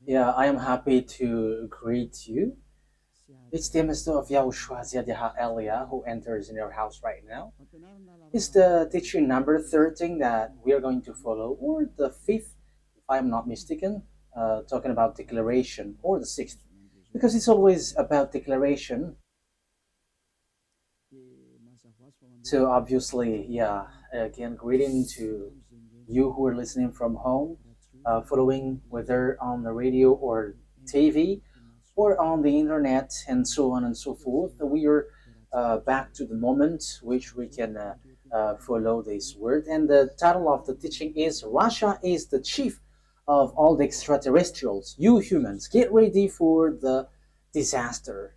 Yeah, I am happy to greet you. It's the Mr. of YAHOSHUAH Elia who enters in your house right now. It's the teaching number 13 that we are going to follow, or the fifth, if I'm not mistaken, talking about declaration, or the sixth, because it's always about declaration. So obviously, yeah, again, greeting to you who are listening from home, following whether on the radio or TV or on the internet and so on and so forth. We are back to the moment which we can follow this word. And the title of the teaching is Russia is the chief of all the extraterrestrials. You humans, get ready for the disaster.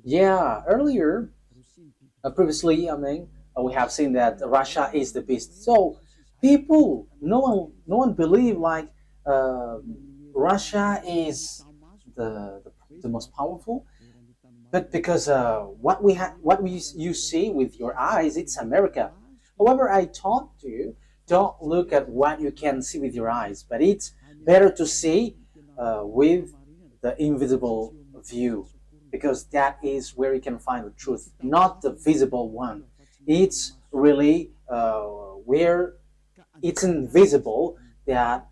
Yeah, earlier previously, I mean, we have seen that Russia is the beast. So people, no one believe like uh, Russia is the most powerful, but because what you see with your eyes, it's America. However, I taught you don't look at what you can see with your eyes, but it's better to see with the invisible view, because that is where you can find the truth, not the visible one. It's really where it's invisible that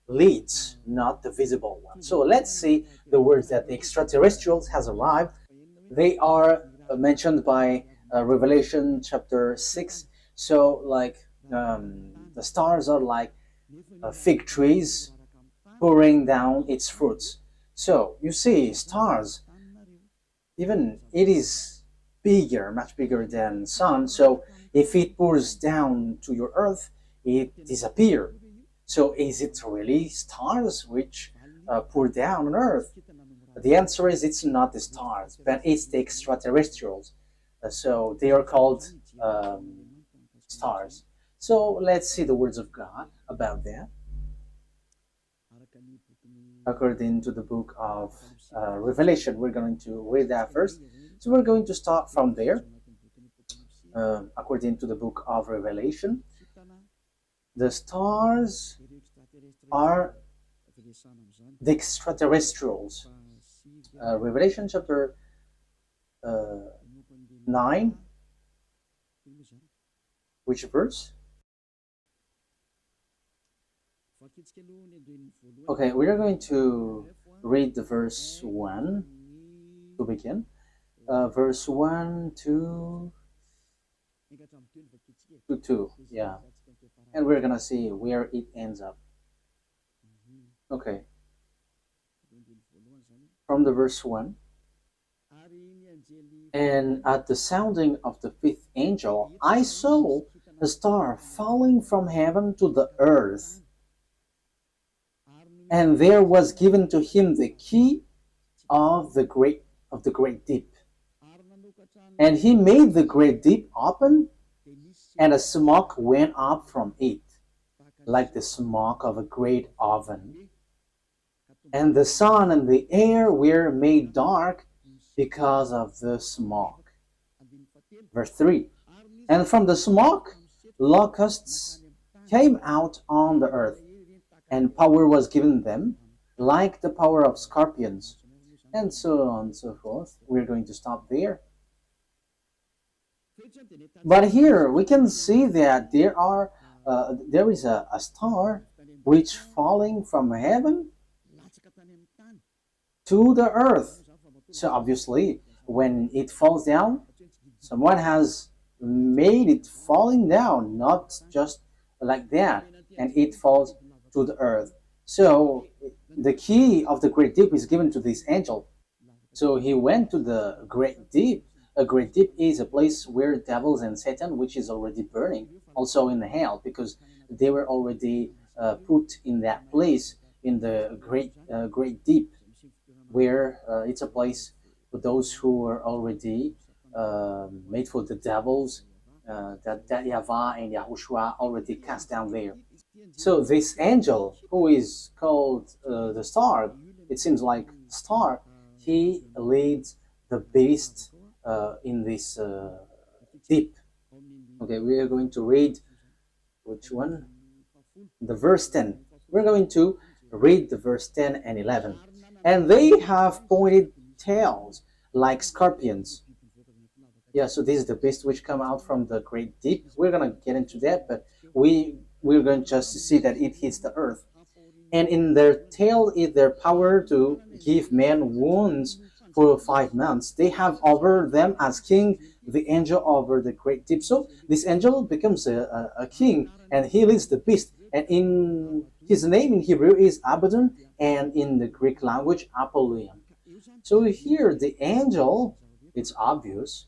leads, not the visible one. So let's see the words that the extraterrestrials has arrived. They are mentioned by Revelation chapter 6. So like the stars are like fig trees pouring down its fruits. So you see stars, even it is bigger, much bigger than sun. So if it pours down to your earth, it disappears. So is it really stars which pour down on earth? The answer is it's not the stars, but it's the extraterrestrials. So they are called stars. So let's see the words of God about that. According to the book of Revelation, we're going to read that first. So we're going to start from there. According to the book of Revelation, the stars are the extraterrestrials. Revelation chapter 9, which verse? Okay, we are going to read the verse 1 to begin. Verse 1 to 2, yeah. And we're gonna see where it ends up. Okay, from the verse 1. And at the sounding of the fifth angel, I saw a star falling from heaven to the earth. And there was given to him the key of the great deep. And he made the great deep open, and a smoke went up from it, like the smoke of a great oven. And the sun and the air were made dark because of the smoke. Verse 3. And from the smoke, locusts came out on the earth, and power was given them, like the power of scorpions, and so on and so forth. We're going to stop there. But here we can see that there is a star which falling from heaven to the earth. So obviously, when it falls down, someone has made it falling down, not just like that, and it falls to the earth. So the key of the great deep is given to this angel. So he went to the great deep. A great deep is a place where devils and Satan, which is already burning, also in the hell, because they were already put in that place in the great deep, where it's a place for those who are already made for the devils, that YAHVAH and YAHOSHUAH already cast down there. So this angel, who is called the star, it seems like star, he leads the beast in this deep. Okay, we are going to read which one? The verse 10. We're going to Read the verse 10 and 11. And they have pointed tails like scorpions. Yeah, so this is the beast which come out from the great deep. We're gonna get into that, but we're going just to see that it hits the earth. And in their tail is their power to give men wounds for 5 months. They have over them as king the angel over the great deep. So this angel becomes a king, and he leads the beast. And in his name in Hebrew is Abaddon, and in the Greek language Apollyon. So here the angel, it's obvious,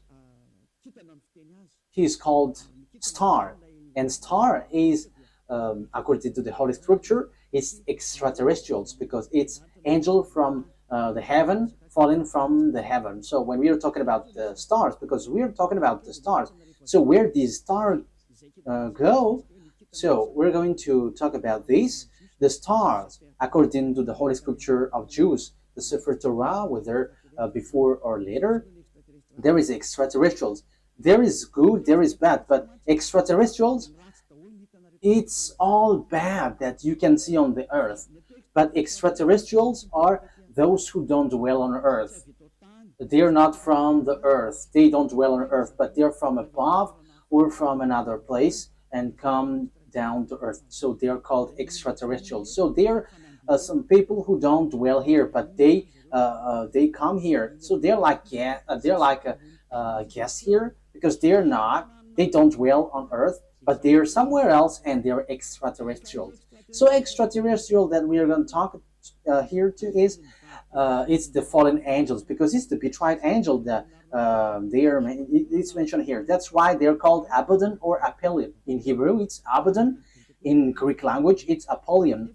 he is called star, and star is according to the Holy Scripture, it's extraterrestrials because it's angel from the heaven falling from the heaven. So when we are talking about the stars, because we are talking about the stars, so where these stars go, so we're going to talk about this. The stars, according to the Holy Scripture of Jews, the Sefer Torah, whether before or later, there is extraterrestrials. There is good, there is bad, but extraterrestrials, it's all bad that you can see on the earth. But extraterrestrials are those who don't dwell on earth. They're not from the earth. They don't dwell on earth, but they're from above or from another place and come down to earth. So they're called extraterrestrials. So they're some people who don't dwell here, but they come here. So they're like guests here because they don't dwell on earth, but they're somewhere else and they're extraterrestrials. So extraterrestrial that we are going to talk here to is it's the fallen angels, because it's the betrayed angel that it's mentioned here. That's why they're called Abaddon or Apollyon. In Hebrew, it's Abaddon. In Greek language, it's Apollyon.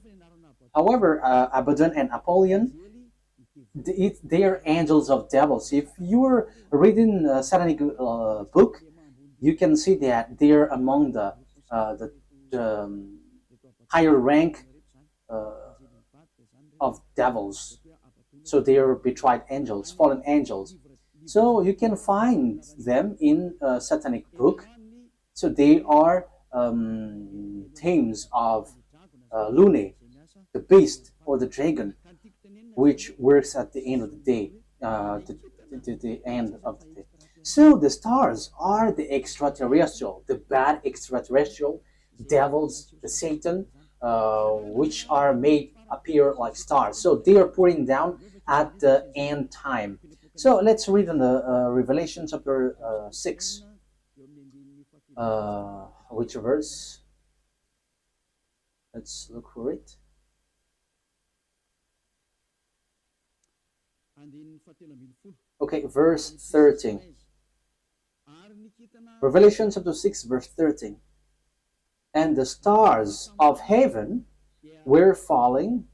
However, Abaddon and Apollyon, they are angels of devils. If you're reading a satanic book, you can see that they're among the higher rank of devils. So they are betrayed angels, fallen angels. So you can find them in a satanic book. So they are themes of Lune, the beast or the dragon, which works at the end of the day, the end of the day. So the stars are the extraterrestrial, the bad extraterrestrial, devils, the Satan, which are made appear like stars. So they are pouring down at the end time. So let's read in the Revelation chapter 6. Which verse? Let's look for it. Okay, verse 13. Revelation chapter 6, verse 13. And the stars of heaven were falling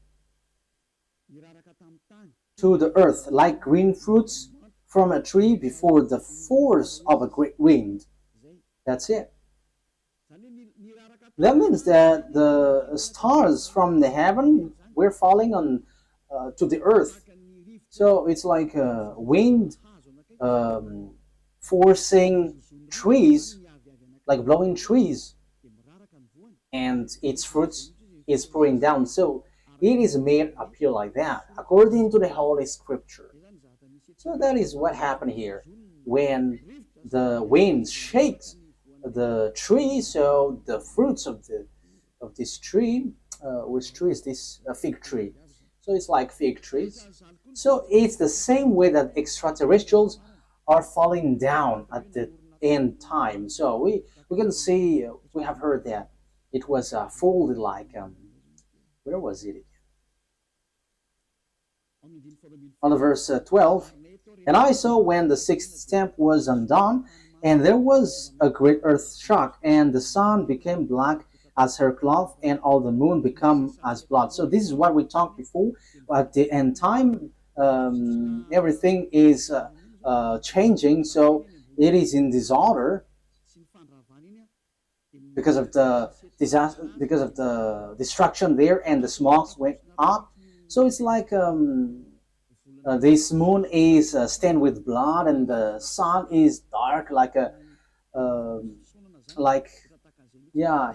to the earth like green fruits from a tree before the force of a great wind. That's it. That means that the stars from the heaven were falling on to the earth. So it's like a wind forcing trees, like blowing trees, and its fruits is pouring down. So it is made appear like that, according to the Holy Scripture. So that is what happened here. When the wind shakes the tree, so the fruits of this tree, which tree is this? A fig tree. So it's like fig trees. So it's the same way that extraterrestrials are falling down at the end time. So we can see, we have heard that it was folded like, where was it? On the verse 12, and I saw when the sixth stamp was undone, and there was a great earth shock, and the sun became black as her cloth, and all the moon become as blood. So this is what we talked before. At the end time, everything is changing. So it is in disorder because of the disaster, because of the destruction there, and the smokes went up. So it's like this moon is stained with blood, and the sun is dark like a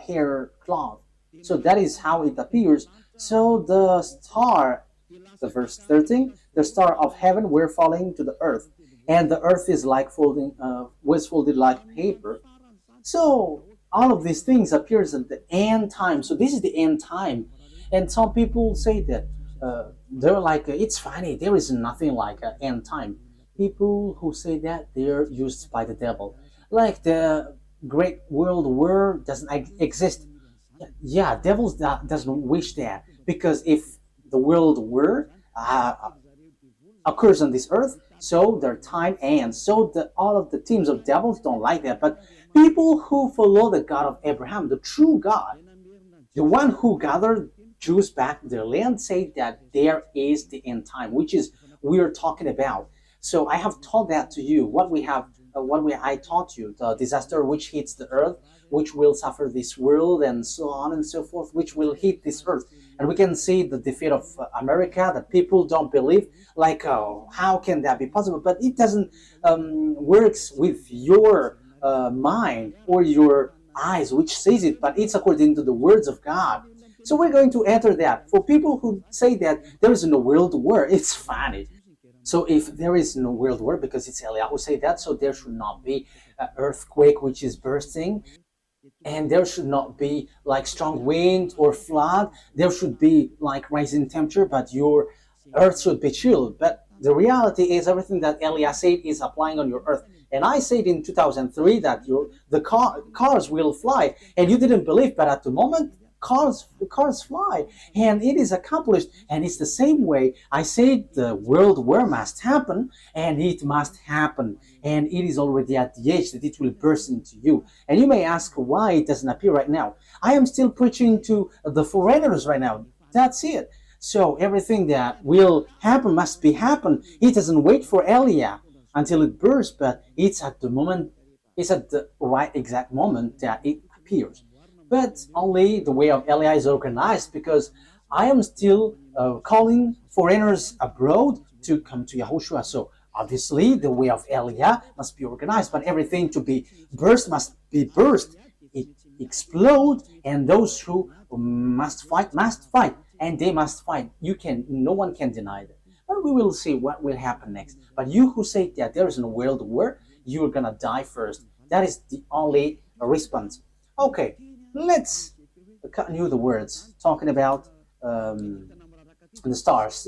hair cloth. So that is how it appears. So the star, the verse 13, the star of heaven were falling to the earth, and the earth is like folding, was folded like paper. So all of these things appears at the end time. So this is the end time, and some people say that they're like it's funny. There is nothing like an end time. People who say that they're used by the devil, like the Great World War doesn't exist. Yeah, devils doesn't wish that because if the world war occurs on this earth, so their time ends. So all of the teams of devils don't like that. But people who follow the God of Abraham, the true God, the one who gathered Jews back to their land, say that there is the end time, which is we are talking about. So I have taught that to you. I taught you the disaster which hits the earth, which will suffer this world, and so on and so forth, which will hit this earth. And we can see the defeat of America that people don't believe. Like, how can that be possible? But it doesn't works with your mind or your eyes, which says it, but it's according to the words of God. So we're going to enter that. For people who say that there is no world war, it's funny. So if there is no world war, because it's Eliyahu who say that, so there should not be an earthquake which is bursting, and there should not be like strong wind or flood. There should be like rising temperature, but your earth should be chilled. But the reality is everything that Eliyahu said is applying on your earth. And I said in 2003 that cars will fly, and you didn't believe, but at the moment cars fly, and it is accomplished. And it's the same way I said the world war must happen, and it must happen, and it is already at the age that it will burst into you. And you may ask why it doesn't appear right now. I am still preaching to the foreigners right now. That's it. So everything that will happen must be happen. It doesn't wait for Elia until it bursts, but it's at the right exact moment that it appears. But only the way of Elia is organized, because I am still calling foreigners abroad to come to YAHOSHUAH. So obviously the way of Elia must be organized, but everything to be burst must be burst. It explode, and those who must fight, and they must fight. No one can deny that. But we will see what will happen next. But you who say that there is no world war, you're gonna die first. That is the only response. Okay, let's continue the words talking about the stars.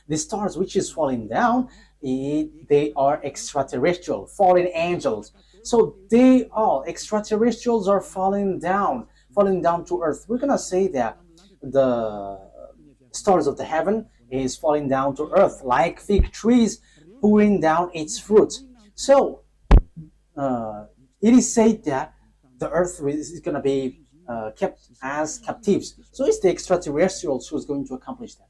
The stars which is falling down, they are extraterrestrial, fallen angels. So extraterrestrials are falling down to earth. We're gonna say that the stars of the heaven is falling down to earth like fig trees pouring down its fruit. So it is said that the earth is going to be kept as captives. So it's the extraterrestrials who's going to accomplish that.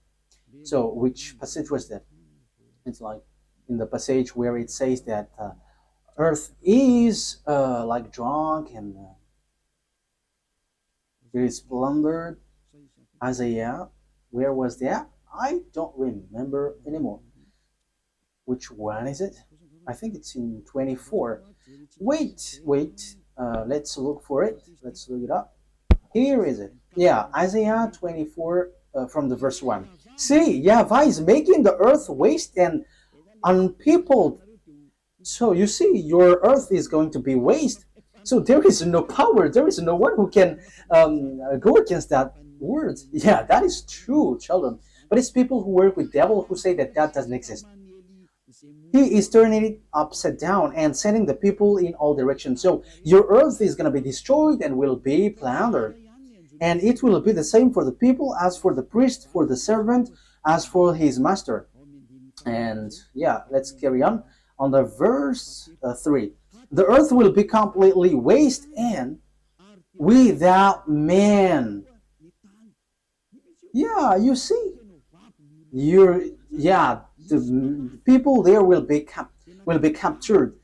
So which passage was that? It's like in the passage where it says that earth is like drunk and very plundered. Isaiah, where was that? I don't remember anymore. Which one is it? I think it's in 24. Wait. Let's look for it. Let's look it up. Here is it. Yeah, Isaiah 24 from the verse 1. See, YAHVAH is making the earth waste and unpeopled. So you see, your earth is going to be waste. So there is no power. There is no one who can go against that word. Yeah, that is true, children. But it's people who work with devil who say that doesn't exist. He is turning it upside down and sending the people in all directions. So your earth is going to be destroyed and will be plundered. And it will be the same for the people as for the priest, for the servant, as for his master. And yeah, let's carry on the verse 3. The earth will be completely waste and without man. Yeah, you see, the people there will be captured.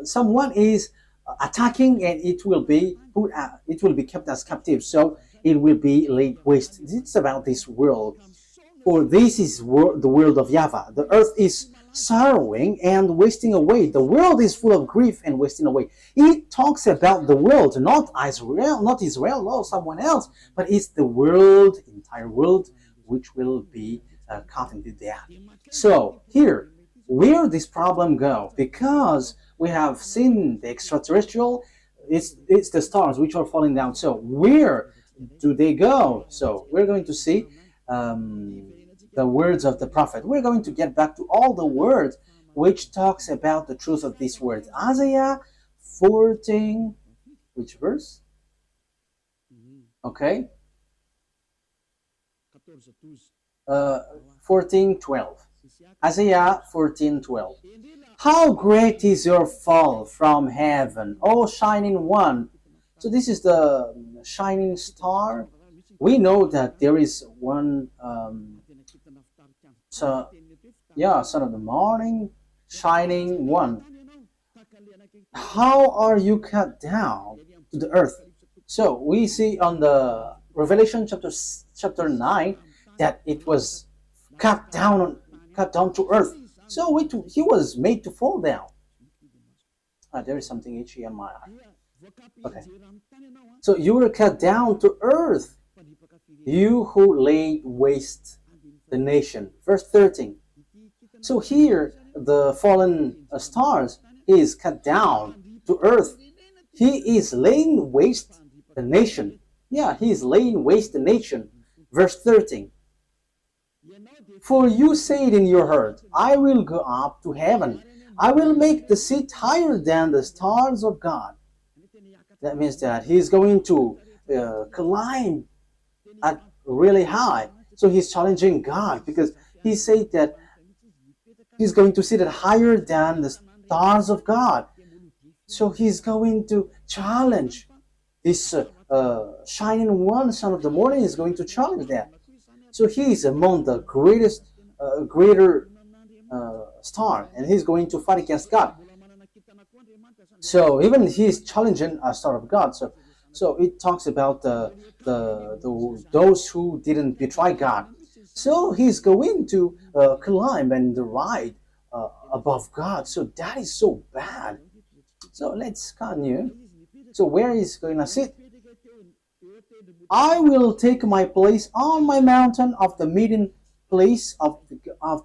Someone is attacking, and it will be kept as captive. So it will be laid waste. It's about this world, for this is the world of YAHVAH. The earth is sorrowing and wasting away. The world is full of grief and wasting away. It talks about the world, not Israel, no someone else, but it's the world, entire world, which will be caught into death. So here, where this problem go? Because we have seen the extraterrestrial, it's the stars which are falling down. So where do they go? So we're going to see the words of the prophet. We're going to get back to all the words which talks about the truth of these words. Isaiah 14, which verse? Okay. 14:12. Isaiah 14:12. How great is your fall from heaven, O shining one. So this is the shining star. We know that there is one son of the morning, shining one. How are you cut down to the earth? So we see on the Revelation chapter 9 that it was cut down to earth. So he was made to fall down. There is something itchy on my eye. Okay. So you were cut down to earth, you who laid waste the nation. Verse 13. So here, the fallen stars is cut down to earth. He is laying waste the nation. Yeah, he is laying waste the nation. Verse 13. For you said in your heart, I will go up to heaven. I will make the seat higher than the stars of God. That means that he is going to climb at really high. So he's challenging God because he said that he's going to sit at higher than the stars of God. So he's going to challenge this shining one, son of the morning, is going to challenge that. So he is among the greatest, greater star, and he's going to fight against God. So even he's challenging a star of God. So it talks about those who didn't betray God. So he's going to climb and ride above God. So that is so bad. So let's continue. So where is he going to sit? I will take my place on my mountain of the meeting place of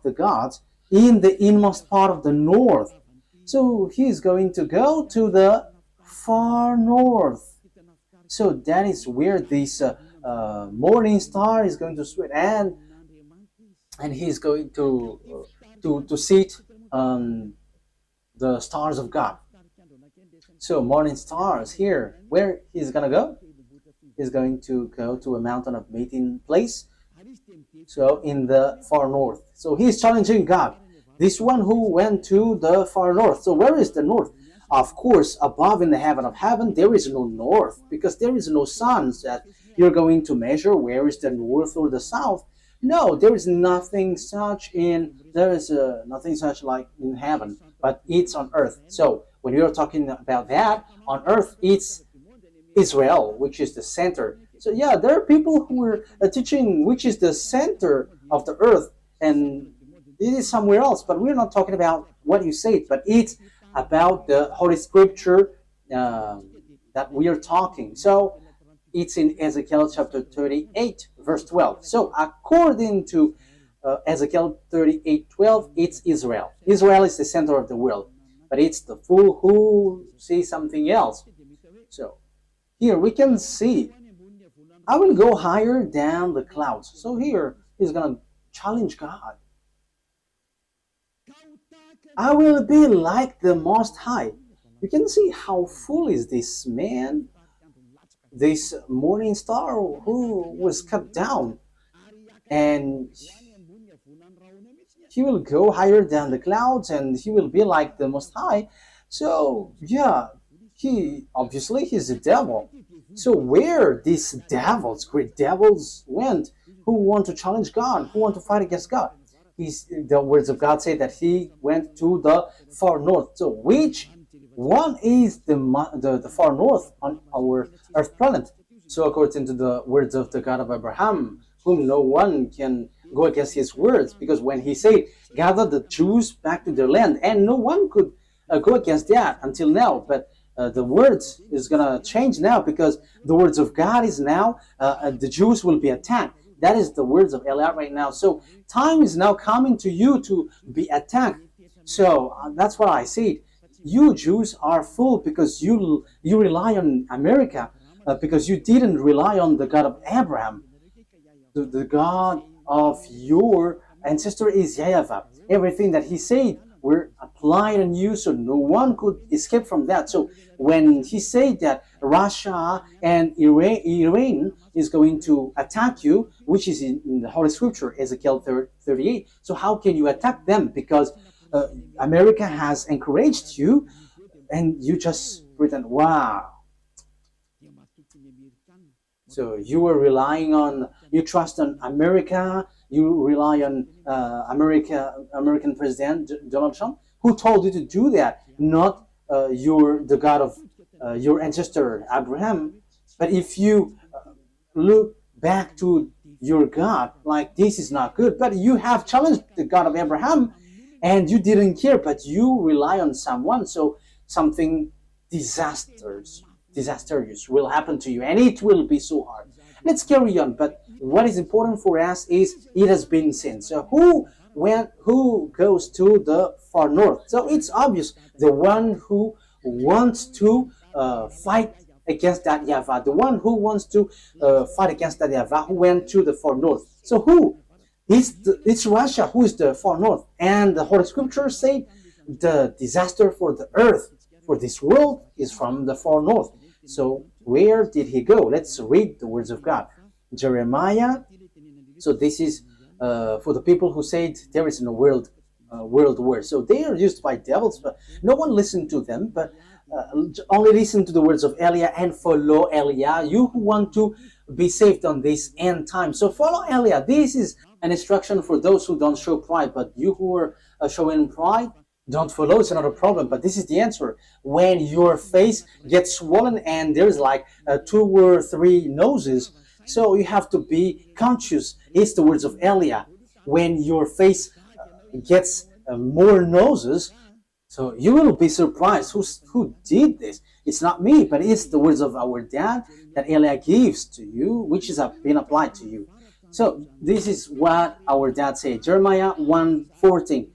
the gods in the inmost part of the north. So he's going to go to the far north. So that is where this morning star is going to sweat, and he's going to sit on the stars of God. So morning stars here, where he's gonna go? He's going to go to a mountain of meeting place. So in the far north. So he's challenging God. This one who went to the far north. So where is the north? Of course, above in the heaven of heaven, there is no north, because there is no sun that you're going to measure where is the north or the south. No, there is nothing such nothing such like in heaven, but it's on earth. So when you're talking about that, on earth, it's Israel, which is the center. So yeah, there are people who are teaching which is the center of the earth, and it is somewhere else, but we're not talking about what you said, but it's about the Holy Scripture that we are talking. So it's in Ezekiel chapter 38, verse 12. So according to Ezekiel 38:12, it's Israel. Israel is the center of the world, but it's the fool who sees something else. So here we can see, I will go higher than the clouds. So here he's going to challenge God. I will be like the Most High. You can see how foolish this man, this morning star who was cut down, and he will go higher than the clouds, and he will be like the Most High. So yeah, he's a devil. So where these devils, great devils, went, who want to challenge God, who want to fight against God? The words of God say that he went to the far north. So which one is the far north on our earth planet? So according to the words of the God of Abraham, whom no one can go against his words, because when he said, gather the Jews back to their land, and no one could go against that until now. But the words is going to change now, because the words of God is now, the Jews will be attacked. That is the words of Eliah right now. So time is now coming to you to be attacked. So that's what I said. You Jews are fooled because you rely on America, because you didn't rely on the God of Abraham. The God of your ancestor is YAHVAH. Everything that he said were applied on you, so no one could escape from that. So when he said that Russia and Iran is going to attack you, which is in the Holy Scripture, Ezekiel 38, so how can you attack them? Because America has encouraged you, and you just pretend, wow. So you were relying on, you trust on America, you rely on American President Donald Trump, who told you to do that, not the God of your ancestor Abraham. But if you look back to your God, like, this is not good, but you have challenged the God of Abraham, and you didn't care, but you rely on someone, so something disastrous will happen to you, and it will be so hard. Let's carry on. But what is important for us is it has been seen. So who goes to the far north? So it's obvious, the one who wants to fight against that YAHVAH, the one who wants to fight against that YAHVAH, who went to the far north. So who? It's Russia who is the far north. And the Holy Scripture say the disaster for the earth, for this world, is from the far north. So where did he go? Let's read the words of God. Jeremiah. So this is for the people who said there is no world war. So they are used by devils, but no one listened to them, but only listen to the words of Eliah and follow Eliah, you who want to be saved on this end time. So follow Eliah. This is an instruction for those who don't show pride, but you who are showing pride, don't follow. It's not a problem, but this is the answer. When your face gets swollen and there's like 2 or 3 noses, so you have to be conscious. It's the words of Eliah. When your face gets more noses, so you will be surprised. Who did this? It's not me, but it's the words of our dad that Eliah gives to you, which is been applied to you. So this is what our dad said. Jeremiah 1:14.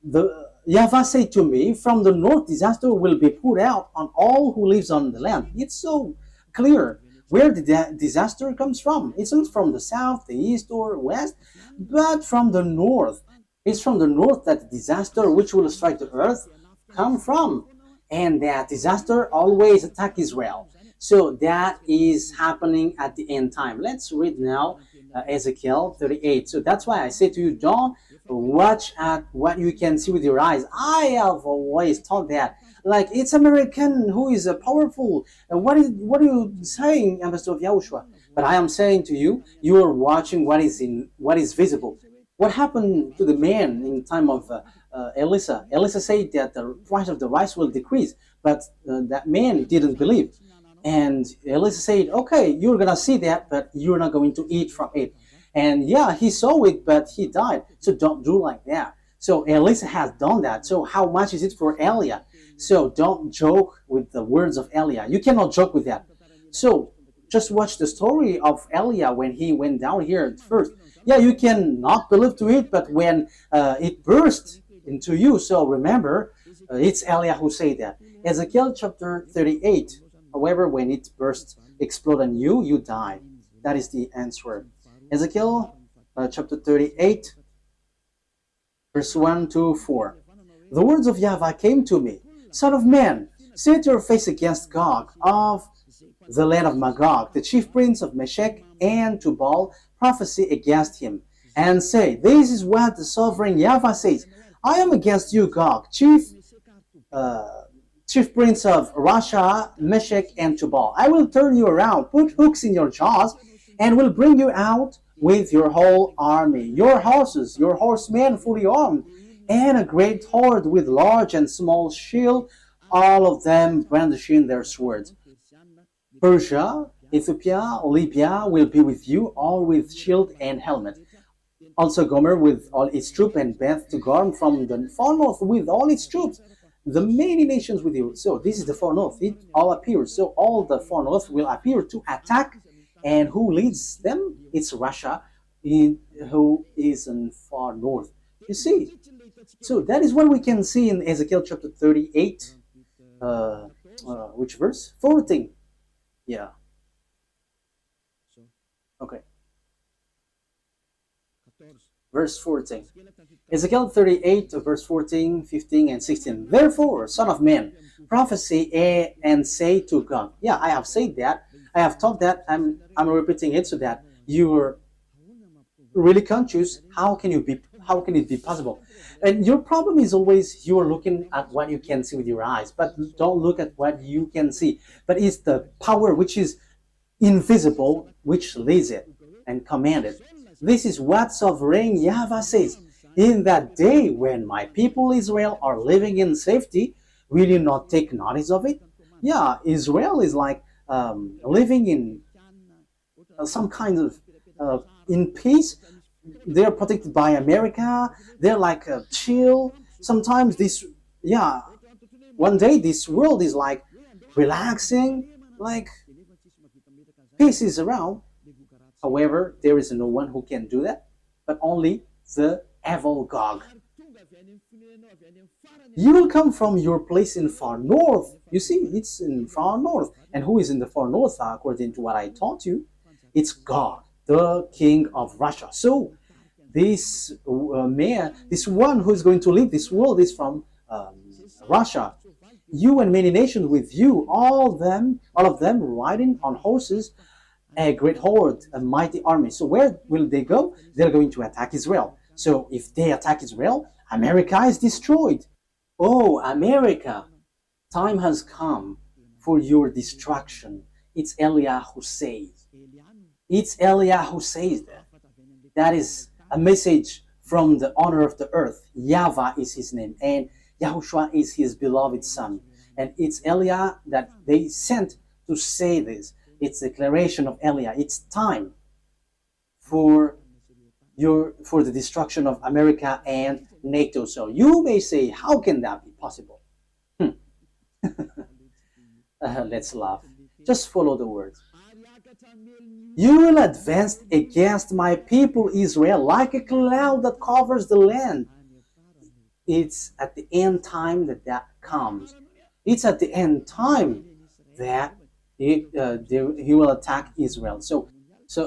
The YAHVAH said to me, from the north disaster will be poured out on all who lives on the land. It's so clear where the disaster comes from. It's not from the south, the east, or west, but from the north. It's from the north that the disaster which will strike the earth come from. And that disaster always attack Israel. So that is happening at the end time. Let's read now Ezekiel 38. So that's why I say to you, don't watch at what you can see with your eyes. I have always thought that, like, it's American who is powerful. What are you saying, Ambassador of YAHOSHUAH? But I am saying to you, you are watching what is visible. What happened to the man in time of Elisha? Elisha said that the price of the rice will decrease, but that man didn't believe. And Elisha said, okay, you're going to see that, but you're not going to eat from it. And yeah, he saw it, but he died. So don't do like that. So Elisha has done that. So how much is it for Eliah? So don't joke with the words of Eliah. You cannot joke with that. So just watch the story of Eliah when he went down here at first. Yeah, you can not believe to it, but when it burst into you, so remember, it's Eliah who said that. Ezekiel chapter 38. However, when it burst, explode on you, you die. That is the answer. Ezekiel chapter 38, verse 1 to 4. The words of YAHVAH came to me. Son of man, set your face against Gog of the land of Magog, the chief prince of Meshech and Tubal, prophesy against him, and say, this is what the sovereign YAHVAH says. I am against you, Gog, chief prince of Russia, Meshech, and Tubal. I will turn you around, put hooks in your jaws, and will bring you out with your whole army, your horses, your horsemen fully armed, and a great horde with large and small shield, all of them brandishing their swords. Persia, Ethiopia, Libya will be with you, all with shield and helmet. Also Gomer with all its troops, and Beth to Gorm from the far north with all its troops, the many nations with you. So this is the far north. It all appears. So all the far north will appear to attack. And who leads them? It's Russia, who is in far north. You see. So that is what we can see in Ezekiel chapter 38. Which verse? 14. Yeah. Okay. Verse 14. Ezekiel 38, verse 14, 15, and 16. Therefore, son of man, prophesy and say to God. Yeah, I have said that. I have taught that. I'm repeating it so that you are really conscious. How can it be possible? And your problem is always you are looking at what you can see with your eyes, but don't look at what you can see. But it's the power which is invisible which leads it and commands it. This is what sovereign YAHVAH says. In that day when my people Israel are living in safety, will you not take notice of it? Yeah, Israel is like living in some kind of in peace. They're protected by America. They're like chill. Sometimes one day this world is like relaxing, like peace is around. However, there is no one who can do that, but only the evil Gog. You will come from your place in far north. You see, it's in far north. And who is in the far north, according to what I taught you? It's God, the king of Russia. So this man, this one who is going to lead this world is from Russia. You and many nations with you, all of them riding on horses, a great horde, a mighty army. So where will they go? They're going to attack Israel. So if they attack Israel, America is destroyed. Oh, America, time has come for your destruction. It's Eliah who says. It's Eliah who says that. That is a message from the owner of the earth. YAHVAH is his name, and YAHOSHUAH is his beloved son. And it's Eliah that they sent to say this. It's a declaration of Eliah. It's time for the destruction of America and NATO. So you may say, how can that be possible? Let's laugh. Just follow the words. You will advance against my people Israel like a cloud that covers the land. It's at the end time that comes. It's at the end time that he will attack Israel. So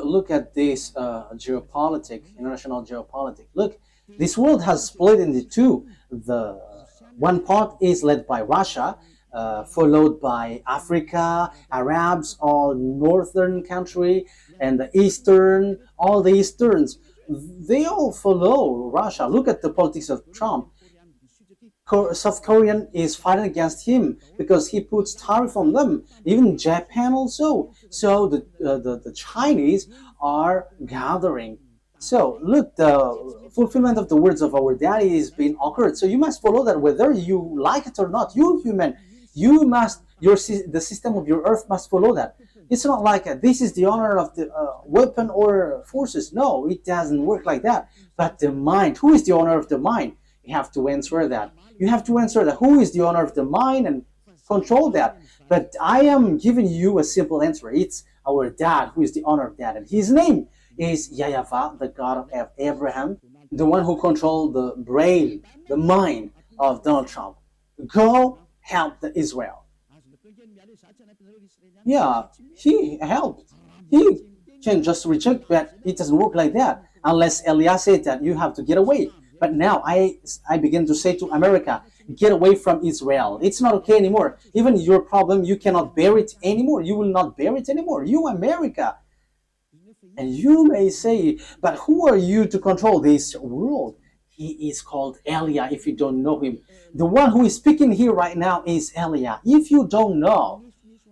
look at this international geopolitics. Look, this world has split into two. The one part is led by Russia, followed by Africa, Arabs, all northern country, and the eastern, all the easterns. They all follow Russia. Look at the politics of Trump. South Korean is fighting against him because he puts tariff on them. Even Japan also. So the Chinese are gathering. So look, the fulfillment of the words of our daddy is being occurred. So you must follow that whether you like it or not. You human, you must, the system of your earth must follow that. It's not like this is the honor of the weapon or forces. No, it doesn't work like that. But the mind, who is the honor of the mind? You have to answer that. You have to answer that. Who is the owner of the mind and control that? But I am giving you a simple answer. It's our dad who is the owner of that. And his name is YAHVAH, the God of Abraham, the one who controlled the brain, the mind of Donald Trump. Go help the Israel. Yeah, he helped. He can just reject, but it doesn't work like that. Unless Eliah said that you have to get away. But now I begin to say to America, get away from Israel. It's not okay anymore. Even your problem, you cannot bear it anymore. You will not bear it anymore. You, America. And you may say, but who are you to control this world? He is called Eliah if you don't know him. The one who is speaking here right now is Eliah. If you don't know,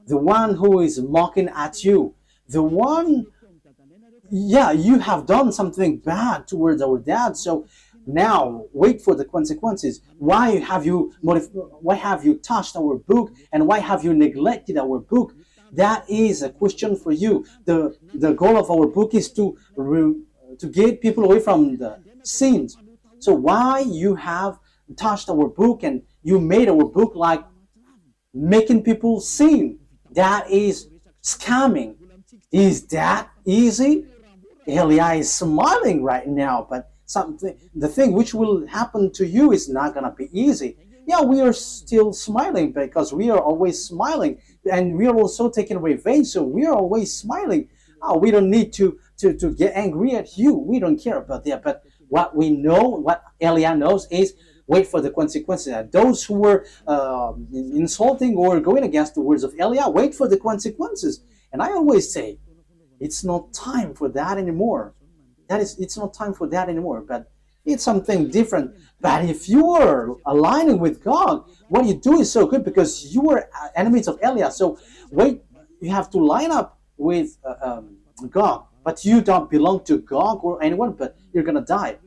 the one who is mocking at you, the one, yeah, you have done something bad towards our dad. So now wait for the consequences. Why have you touched our book, and why have you neglected our book? That is a question for you. The goal of our book is to to get people away from the sins. So why you have touched our book and you made our book like making people sin? That is scamming. Is that easy? Elia is smiling right now, but the thing which will happen to you is not gonna be easy. Yeah, we are still smiling because we are always smiling, and we are also taking revenge, so we are always smiling. Oh, we don't need to get angry at you. We don't care about that. But what we know, what Elia knows is wait for the consequences. Those who were insulting or going against the words of Elia, wait for the consequences. And I always say, it's not time for that anymore. It's not time for that anymore. But it's something different. But if you are aligning with God, what you do is so good because you are enemies of Elia. So wait, you have to line up with God. But you don't belong to God or anyone, but you're going to die.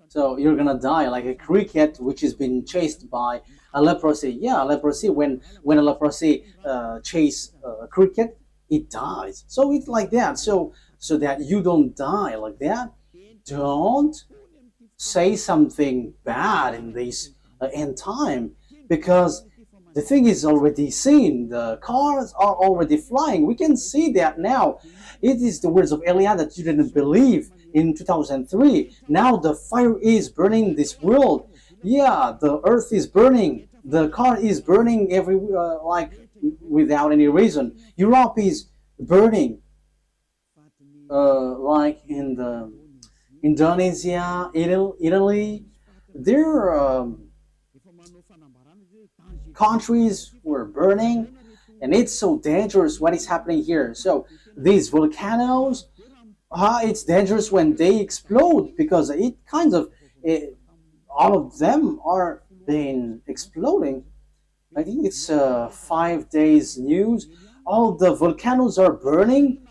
So you're going to die like a cricket which is being chased by a leprosy. Yeah, leprosy, when a leprosy chase a cricket, it dies. So it's like that. So that you don't die like that, don't say something bad in this end time, because the thing is already seen. The cars are already flying. We can see that now. It is the words of Elia that you didn't believe in 2003. Now the fire is burning this world. Yeah, the earth is burning. The car is burning everywhere, like without any reason. Europe is burning, like in the Indonesia, Italy. Their countries were burning, and it's so dangerous what is happening here. So these volcanoes, it's dangerous when they explode, because it kind of all of them are been exploding. I think it's 5 days news. All the volcanoes are burning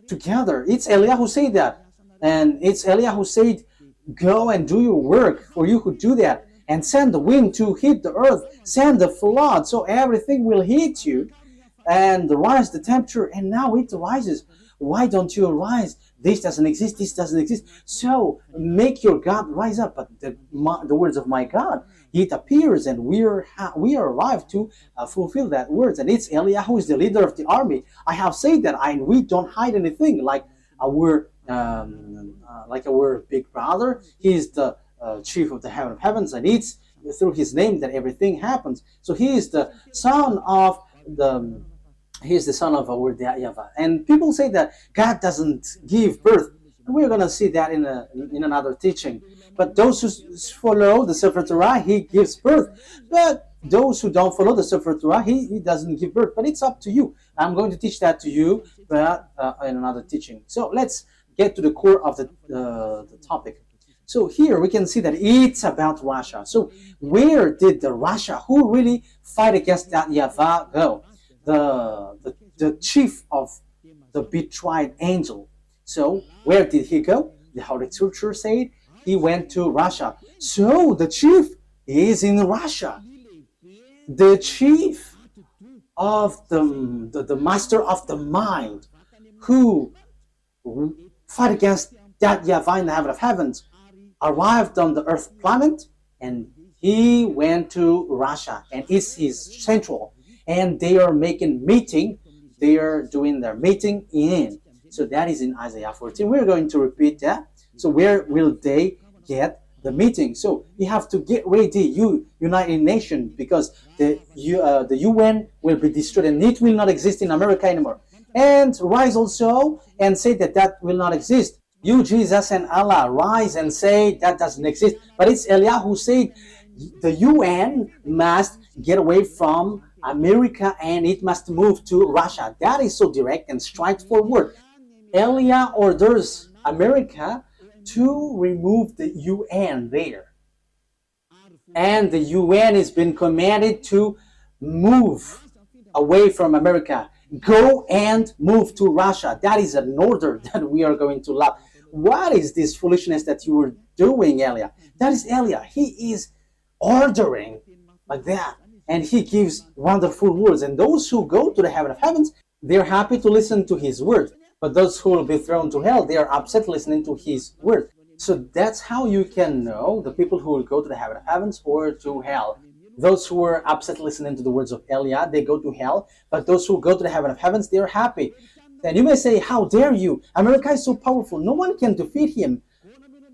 together. It's Elia who said that. And it's Elia who said, go and do your work, for you who do that. And send the wind to hit the earth. Send the flood, so everything will hit you. And rise the temperature, and now it rises. Why don't you rise? This doesn't exist, this doesn't exist. So make your God rise up. But the words of my God, it appears, and we are arrived to fulfill that words. And it's Elia who is the leader of the army. I have said that, we don't hide anything, like our big brother. He is the chief of the heaven of heavens, and it's through his name that everything happens. So he is the son of our YAHVAH. And people say that God doesn't give birth. And we're going to see that in another teaching. But those who follow the Sefer Torah, he gives birth. But those who don't follow the Sefer Torah, he doesn't give birth. But it's up to you. I'm going to teach that to you, but in another teaching. So let's get to the core of the topic. So here we can see that it's about Russia. So where did the Russia who really fight against that YAHVAH go? The chief of the betrayed angel. So where did he go? The Holy Scripture said he went to Russia. So the chief is in Russia. The chief of the master of the mind who fight against that YAHVAH in the heaven of heavens arrived on the earth planet, and he went to Russia, and it's his central. And they are making meeting. They are doing their meeting in. So that is in Isaiah 14. We're going to repeat that. So where will they get the meeting? So you have to get ready, you United Nations, because the UN will be destroyed, and it will not exist in America anymore. And rise also and say that will not exist. You, Jesus, and Allah, rise and say that doesn't exist. But it's Elia who said the UN must get away from America and it must move to Russia. That is so direct and straightforward. Elia orders America to remove the UN there. And the UN has been commanded to move away from America. Go and move to Russia. That is an order that we are going to love. What is this foolishness that you were doing, Elia? That is Elia. He is ordering like that. And he gives wonderful words. And those who go to the heaven of heavens, they're happy to listen to his words. But those who will be thrown to hell, they are upset listening to his word. So that's how you can know the people who will go to the heaven of heavens or to hell. Those who are upset listening to the words of Eliah, they go to hell. But those who go to the heaven of heavens, they are happy. And you may say, how dare you? America is so powerful. No one can defeat him.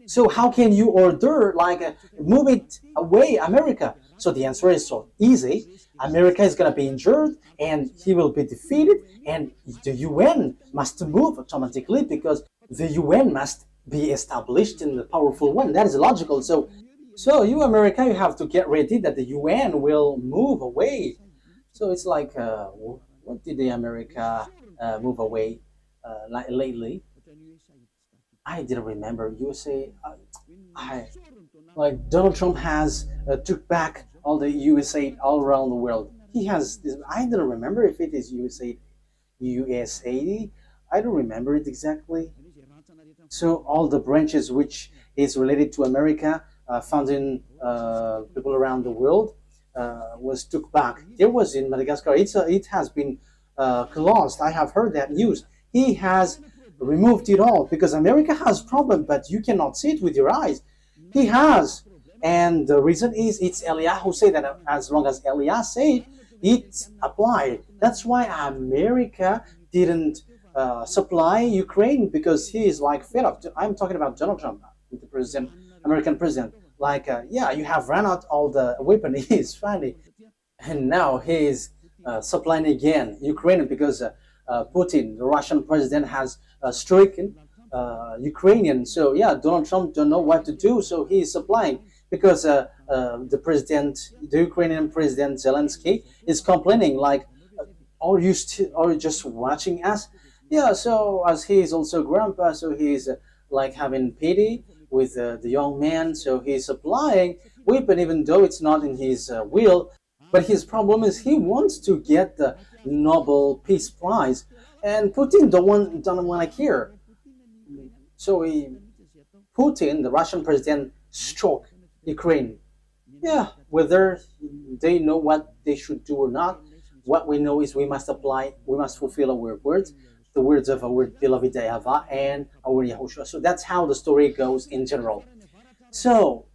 So how can you order, like, move it away, America? So the answer is so easy. America is going to be injured and he will be defeated, and the UN must move automatically because the UN must be established in the powerful one. That is logical. So you, America, you have to get ready that the UN will move away. So it's like, what did the America move away lately? I didn't remember. USA, like Donald Trump has took back all the USA all around the world. He has. I don't remember if it is USA. I don't remember it exactly. So all the branches which is related to America, founding people around the world, was took back. There was in Madagascar. It has been closed. I have heard that news. He has removed it all because America has problem, but you cannot see it with your eyes. He has, and the reason is it's Eliah who said that. As long as Eliah said, it's applied. That's why America didn't supply Ukraine, because he is like fed up. I'm talking about Donald Trump, the president, American president. Like, yeah, you have run out all the weapon. He is funny, and now he is supplying again Ukraine because Putin, the Russian president, has stricken Ukrainian. So yeah, Donald Trump don't know what to do, so he is supplying because the Ukrainian president Zelensky is complaining like, are you just watching us? Yeah, so as he is also grandpa, so he's like having pity with the young man, so he's supplying weapon even though it's not in his will. But his problem is he wants to get the Nobel Peace Prize, and Putin don't want to care. So Putin, the Russian president, struck Ukraine. Yeah, whether they know what they should do or not, what we know is we must fulfill our words, the words of our beloved YAHVAH and our YAHOSHUAH. So that's how the story goes in general. So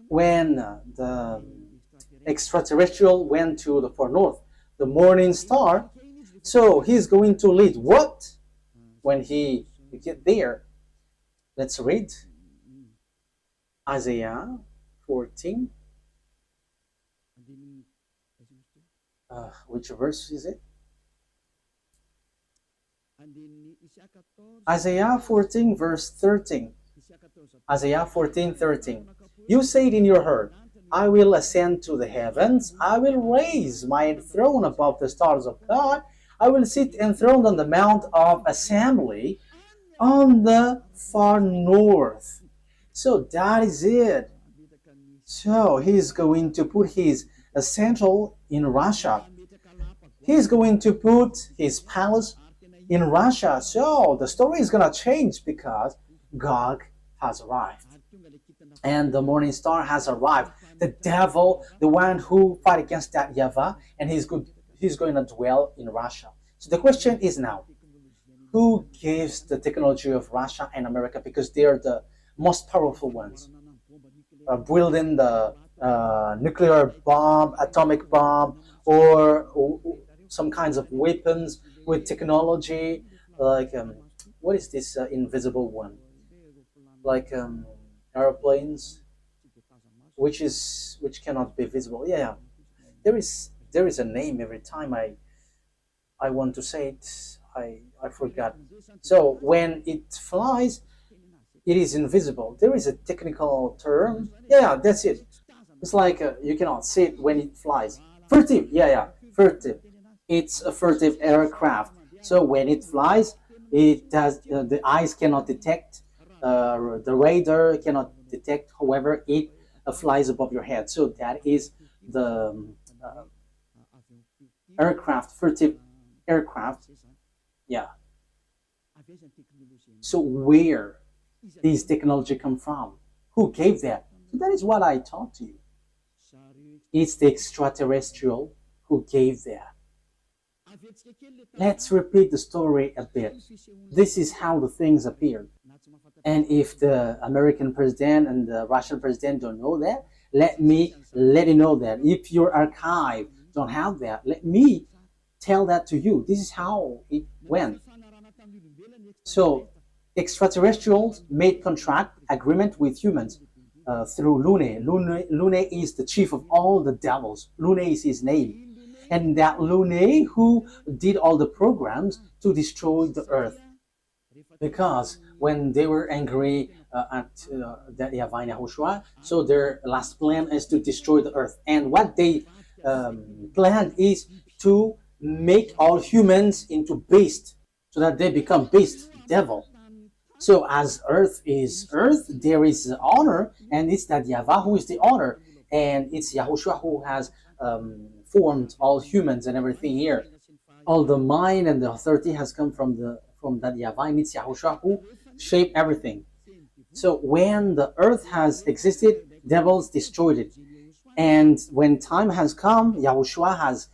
when the extraterrestrial went to the far north, the morning star, so he's going to lead what when he get there? Let's read Isaiah 14. Which verse is it? Isaiah 14 verse 13. Isaiah 14:13. You say it in your heart, I will ascend to the heavens, I will raise my throne above the stars of God, I will sit enthroned on the mount of assembly on the far north. So that is it. So he's going to put his central in Russia. He's going to put his palace in Russia. So the story is going to change because Gog has arrived. And the morning star has arrived. The devil, the one who fight against that YAHVAH, and he's going to dwell in Russia. So the question is now, who gives the technology of Russia and America, because they are the most powerful ones, building the nuclear bomb, atomic bomb, or some kinds of weapons with technology, like what is this invisible one? Like airplanes, which cannot be visible. Yeah, there is a name every time I want to say it. I forgot. So when it flies, it is invisible. There is a technical term. Yeah, that's it. It's like you cannot see it when it flies. Furtive. Yeah, furtive. It's a furtive aircraft. So when it flies, it does. The eyes cannot detect. The radar cannot detect. However, it flies above your head. So that is the aircraft, furtive aircraft. Yeah. So where these technology come from? Who gave that? So that is what I taught to you. It's the extraterrestrial who gave that. Let's repeat the story a bit. This is how the things appeared. And if the American president and the Russian president don't know that, let me let you know that. If your archive don't have that, let me tell that to you. This is how it went. So extraterrestrials made contract agreement with humans through Lune. Lune is the chief of all the devils. Lune is his name. And that Lune who did all the programs to destroy the earth. Because when they were angry at that YAHVAH and YAHOSHUAH, so their last plan is to destroy the earth. And what they planned is to make all humans into beasts, so that they become beast, devil. So as earth is earth, there is honor, and it's that YAHVAH who is the honor, and it's YAHOSHUAH who has formed all humans and everything here. All the mind and the authority has come from that YAHVAH, and it's YAHOSHUAH who shaped everything. So when the earth has existed, devils destroyed it. And when time has come, YAHOSHUAH has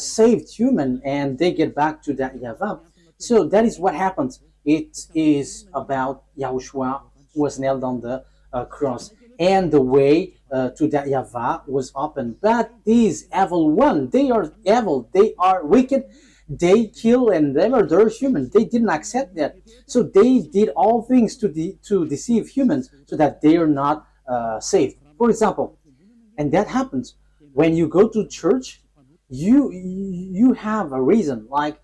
saved human, and they get back to that YAHVAH. So that is what happens. It is about YAHOSHUAH who was nailed on the cross, and the way to that YAHVAH was open. But these evil one, they are evil, they are wicked, they kill and they murder humans. They didn't accept that. So they did all things to deceive humans so that they are not saved. For example, and that happens when you go to church, you have a reason, like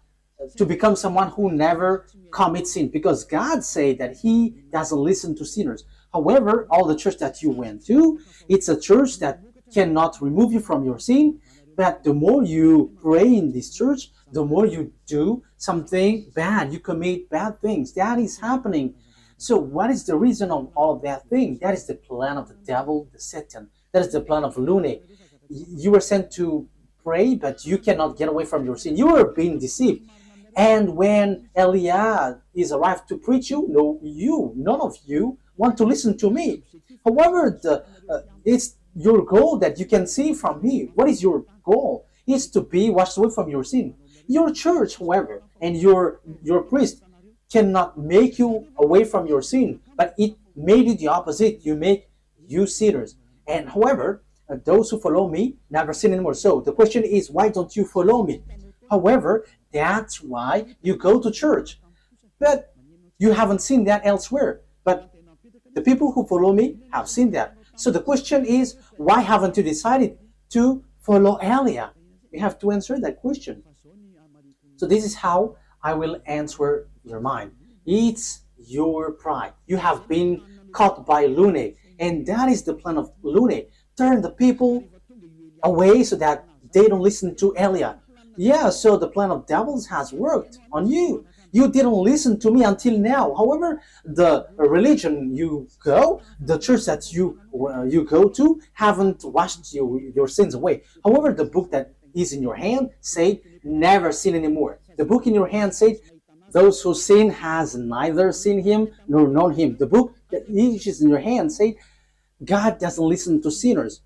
to become someone who never commits sin, because God said that He doesn't listen to sinners. However, all the church that you went to, it's a church that cannot remove you from your sin. But the more you pray in this church, the more you do something bad, you commit bad things. That is happening. So what is the reason of all of that thing? That is the plan of the devil, the Satan. That is the plan of Lune. You were sent to pray, but you cannot get away from your sin. You are being deceived. And when Eliah is arrived to preach you, none of you want to listen to me. However, it's your goal that you can see from me. What is your goal? It's to be washed away from your sin. Your church, however, and your priest cannot make you away from your sin, but it made it the opposite. You make you sinners. And however, those who follow me never sin anymore. So the question is, why don't you follow me? However, that's why you go to church. But you haven't seen that elsewhere. But the people who follow me have seen that. So the question is, why haven't you decided to follow Elia? You have to answer that question. So this is how I will answer your mind. It's your pride. You have been caught by Lune, and that is the plan of Lune. Turn the people away so that they don't listen to Elia. Yeah, so the plan of devils has worked on you. You didn't listen to me until now. However, the religion you go, the church that you go to, haven't washed your sins away. However, the book that is in your hand said, never sin anymore. The book in your hand said, those who sin has neither seen him nor known him. The book that is in your hand said, God doesn't listen to sinners.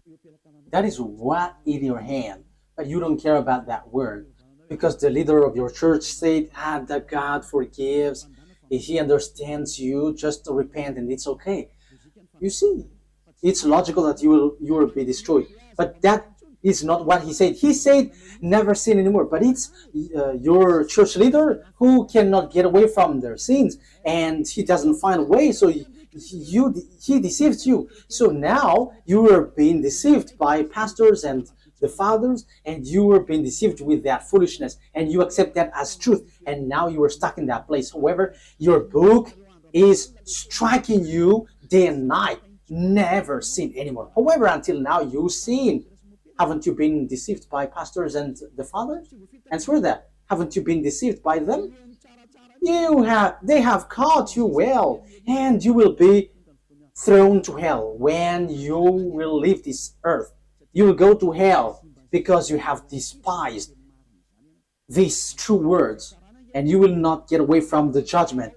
That is what in your hand. But you don't care about that word. Because the leader of your church said, that God forgives. If He understands you, just to repent and it's okay. You see, it's logical that you will be destroyed. But that is not what He said. He said, never sin anymore. But it's your church leader who cannot get away from their sins. And he doesn't find a way, so he deceives you. So now you are being deceived by pastors and the fathers, and you were being deceived with that foolishness, and you accept that as truth, and now you are stuck in that place. However, your book is striking you day and night. Never sin anymore. However, until now you sin. Haven't you been deceived by pastors and the fathers? Answer that. Haven't you been deceived by them? They have caught you well, and you will be thrown to hell when you will leave this earth. You will go to hell because you have despised these true words, and you will not get away from the judgment.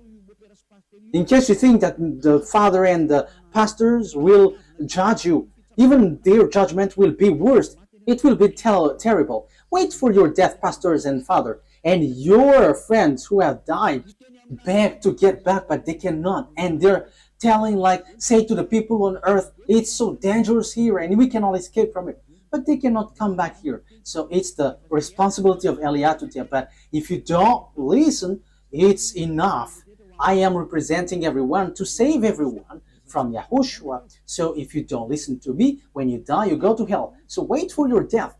In case you think that the father and the pastors will judge you, even their judgment will be worse. It will be terrible. Wait for your death, pastors and father, and your friends who have died beg to get back, but they cannot, and they're telling, like, say to the people on earth, it's so dangerous here and we cannot escape from it, but they cannot come back here. So it's the responsibility of Eliah to tell. But if you don't listen, it's enough. I am representing everyone to save everyone from Yahushua. So if you don't listen to me, when you die, you go to hell. So wait for your death.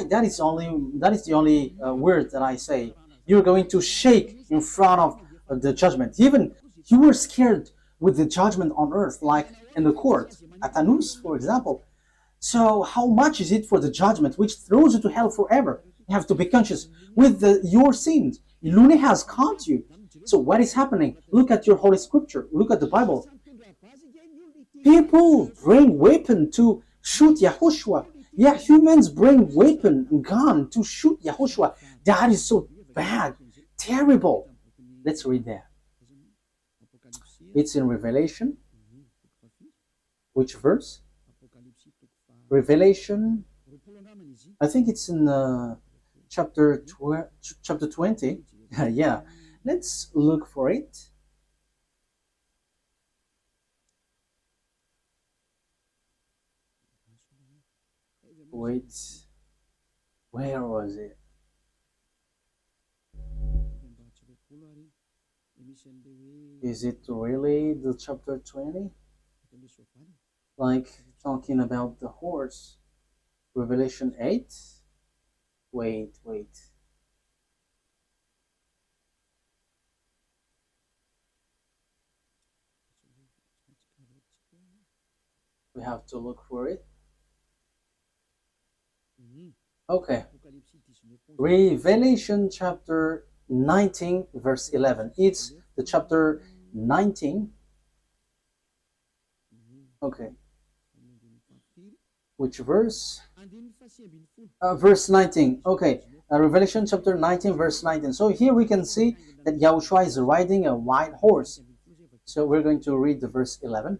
That is the only word that I say. You're going to shake in front of the judgment. Even you were scared with the judgment on earth, like in the court at Anus, for example. So how much is it for the judgment, which throws you to hell forever? You have to be conscious with your sins. Lune has caught you. So what is happening? Look at your Holy Scripture. Look at the Bible. People bring weapon to shoot Yahushua. Yeah, humans bring weapon, gun to shoot Yahushua. That is so bad, terrible. Let's read that. It's in Revelation. Which verse? Revelation. I think it's in chapter 20. Yeah, let's look for it. Wait, where was it? Is it really the chapter 20? Like talking about the horse? Revelation 8? Wait. We have to look for it. Okay. Revelation chapter 19 verse 11. It's the chapter 19. Okay. Which verse? Verse 19. Okay. Revelation chapter 19 verse 19. So here we can see that Yahushua is riding a white horse. So we're going to read the verse 11.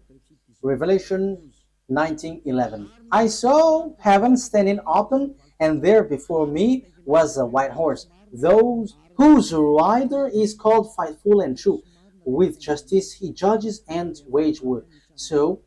Revelation 19:11. I saw heaven standing open, and there before me was a white horse, those whose rider is called Faithful and True. With justice he judges and wage war. So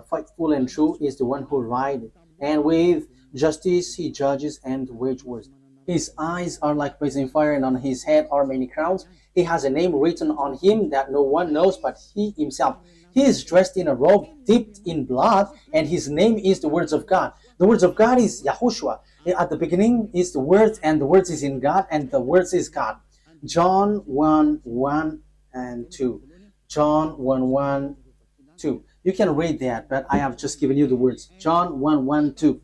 Faithful and True is the one who rides, and with justice he judges and wage war. His eyes are like blazing fire, and on his head are many crowns. He has a name written on him that no one knows but he himself. He is dressed in a robe dipped in blood, and his name is the words of God. The words of God is YAHOSHUAH. At the beginning is the word, and the words is in God, and the words is God. John 1:1 and 2. John 1:1, 2. You can read that, but I have just given you the words. John 1:1, 2.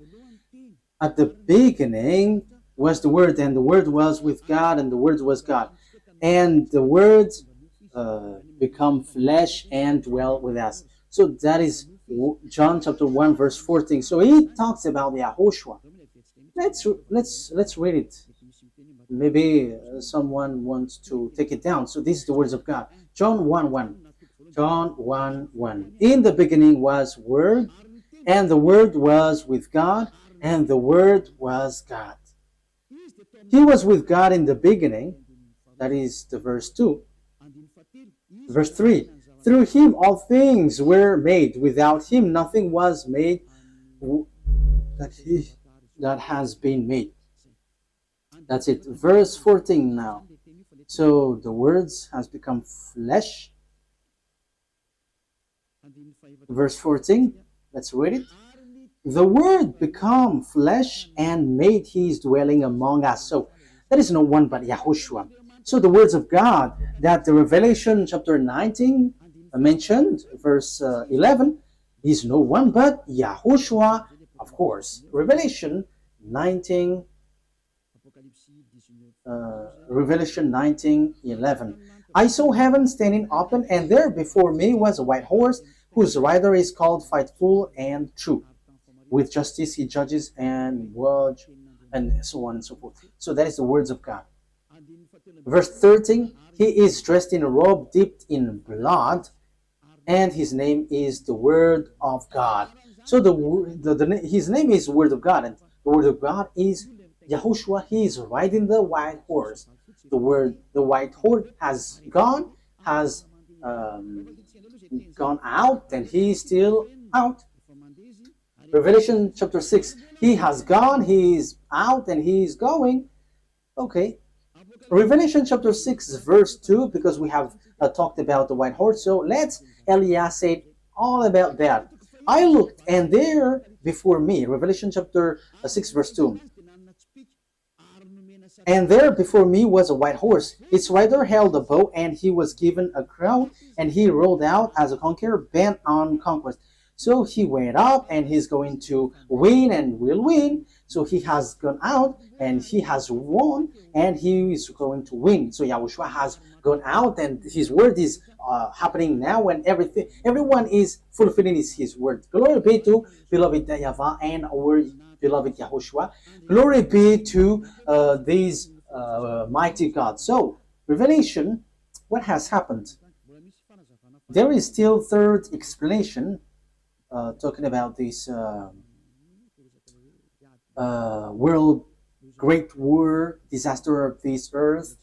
At the beginning was the Word, and the Word was with God, and the Word was God. And the Word become flesh and dwell with us. So that is John chapter 1 verse 14. So he talks about Yahushua. Let's read it. Maybe someone wants to take it down. So this is the words of God. John 1:1. John 1:1. In the beginning was Word, and the Word was with God, and the Word was God. He was with God in the beginning. That is the verse 2. Verse 3. Through him all things were made. Without him nothing was made that has been made. That's it. Verse 14 now. So the words has become flesh. Verse 14. Let's read it. The Word become flesh and made his dwelling among us. So there is no one but Yahushua. So the words of God that the Revelation chapter 19 mentioned, verse 11, is no one but Yahushua, of course. Revelation 19, Revelation 19:11. I saw heaven standing open, and there before me was a white horse, whose rider is called Faithful and True. With justice he judges and watch, and so on and so forth. So that is the words of God. Verse 13, he is dressed in a robe dipped in blood, and his name is the Word of God. So his name is Word of God, and the Word of God is Yahushua, he is riding the white horse. The white horse has um, gone out, and he is still out. Revelation chapter 6, he has gone, he is out, and he is going. Okay. Revelation chapter 6, verse 2, because we have talked about the white horse. So let's Elias say all about that. I looked, and there before me, Revelation chapter 6, verse 2. And there before me was a white horse. Its rider held a bow, and he was given a crown, and he rode out as a conqueror bent on conquest. So he went up, and he's going to win and will win. So he has gone out, and he has won, and he is going to win. So Yahushua has gone out, and his word is happening now, and everyone is fulfilling his word. Glory be to beloved YAHVAH and our beloved YAHOSHUAH. Glory be to these mighty God. So Revelation, what has happened? There is still third explanation talking about this world great war, disaster of this earth.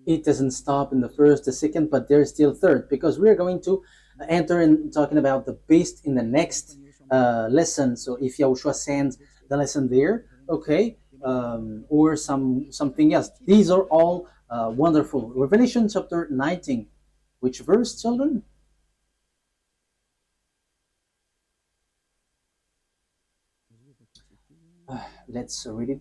It doesn't stop in the first, the second, but there's still third, because we're going to enter in talking about the beast in the next lesson. So if Yahushua sends the lesson there, okay, or something else. These are all wonderful. Revelation chapter 19. Which verse, children? Let's read it.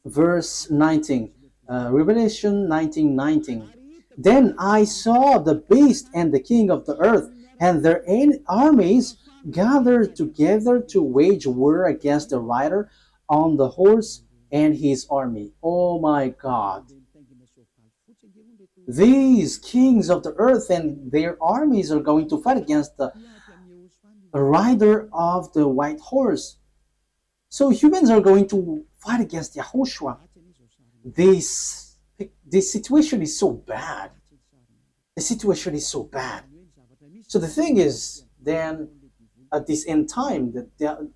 Verse 19. Revelation 19:19. Then I saw the beast and the king of the earth and their armies gathered together to wage war against the rider on the horse and his army. Oh my God. These kings of the earth and their armies are going to fight against the rider of the white horse. So humans are going to fight against Yahushua. This situation is so bad. The situation is so bad. So the thing is, then at this end time,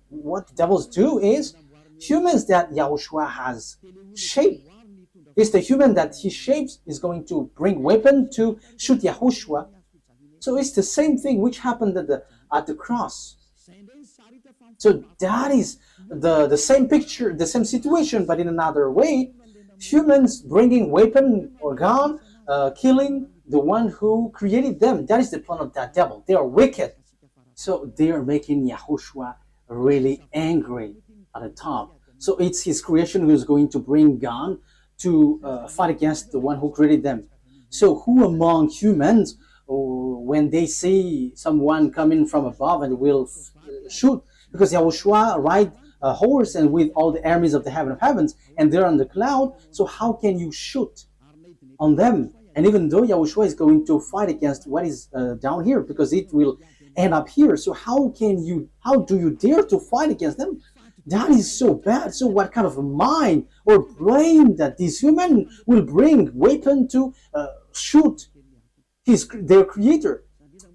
what the devils do is humans that Yahushua has shaped. It's the human that he shapes is going to bring weapon to shoot Yahushua. So it's the same thing which happened at the cross. So that is the same picture, the same situation, but in another way. Humans bringing weapon or gun, killing the one who created them. That is the plan of that devil. They are wicked. So they are making Yahushua really angry at the top. So it's his creation who is going to bring gun to fight against the one who created them. So who among humans, when they see someone coming from above and will shoot, because Yahushua ride a horse and with all the armies of the heaven of heavens, and they're on the cloud, so how can you shoot on them? And even though Yahushua is going to fight against what is down here, because it will end up here, so how do you dare to fight against them? That is so bad. So what kind of a mind or brain that this human will bring weapon to shoot their creator?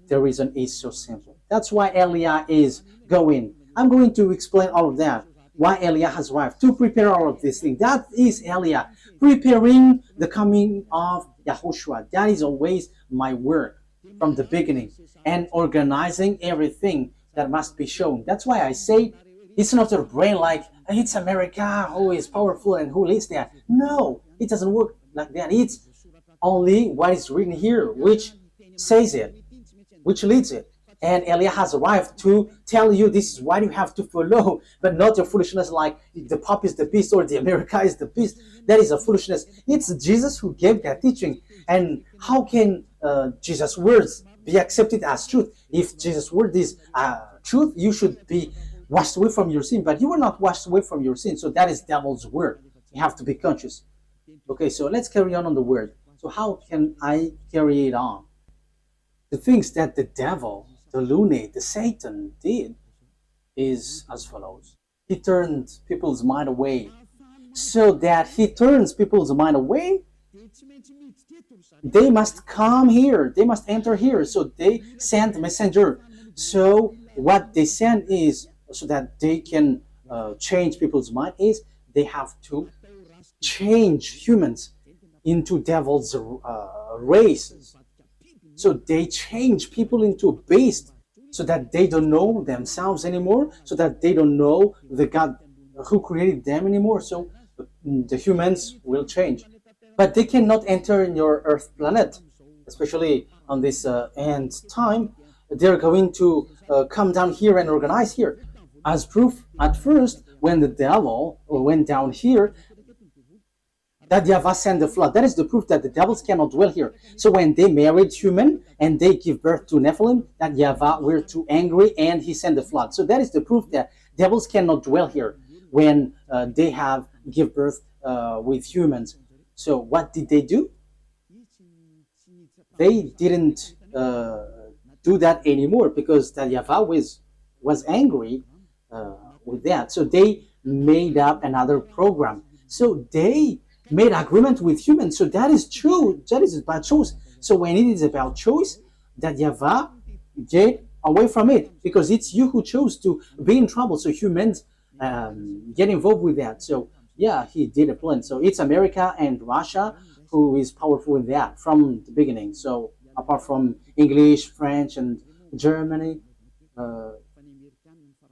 The reason is so simple. That's why Eliah is going. I'm going to explain all of that. Why Eliah has arrived to prepare all of these things. That is Eliah preparing the coming of Yahushua. That is always my work from the beginning, and organizing everything that must be shown. That's why I say it's not your brain like it's America who is powerful and who leads there. No, it doesn't work like that. It's only what is written here which says it, which leads it. And Eliah has arrived to tell you this is what you have to follow, but not your foolishness like the Pope is the beast or the America is the beast. That is a foolishness. It's Jesus who gave that teaching. And how can Jesus' words be accepted as truth? If Jesus' word is truth, you should be washed away from your sin, but you were not washed away from your sin. So that is devil's word. You have to be conscious. Okay, so let's carry on the word. So how can I carry it on? The things that the devil, the lunatic, the Satan did is as follows. He turned people's mind away. So that he turns people's mind away, they must come here. They must enter here. So they send messenger. So what they send is, so that they can change people's mind, is they have to change humans into devil's races. So they change people into beasts so that they don't know themselves anymore, so that they don't know the God who created them anymore. So the humans will change. But they cannot enter in your Earth planet, especially on this end time. They're going to come down here and organize here. As proof, at first, when the devil went down here, that YAHVAH sent the flood. That is the proof that the devils cannot dwell here. So when they married human and they give birth to Nephilim, that YAHVAH were too angry and he sent the flood. So that is the proof that devils cannot dwell here when they have give birth with humans. So what did they do? They didn't do that anymore because that YAHVAH was angry with that. So they made up another program. So they made agreement with humans. So that is true. That is about choice. So when it is about choice, that YAHVAH get away from it because it's you who chose to be in trouble. So humans get involved with that. So yeah, he did a plan. So it's America and Russia who is powerful in that from the beginning. So apart from English, French, and Germany,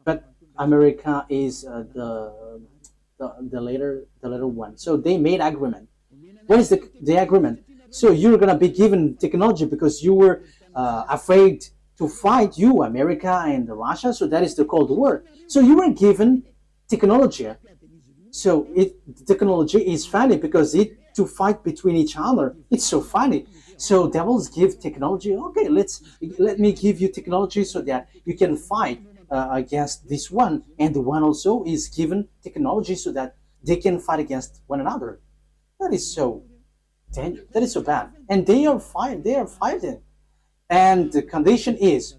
but America is the later one. So they made agreement. What is the agreement? So you're gonna be given technology because you were afraid to fight, you America and Russia. So that is the Cold War. So you were given technology. So technology is funny because it to fight between each other. It's so funny. So devils give technology. Okay, let me give you technology so that you can fight against this one, and the one also is given technology so that they can fight against one another. That is so dangerous. That is so bad. And they are fighting. They are fighting. And the condition is,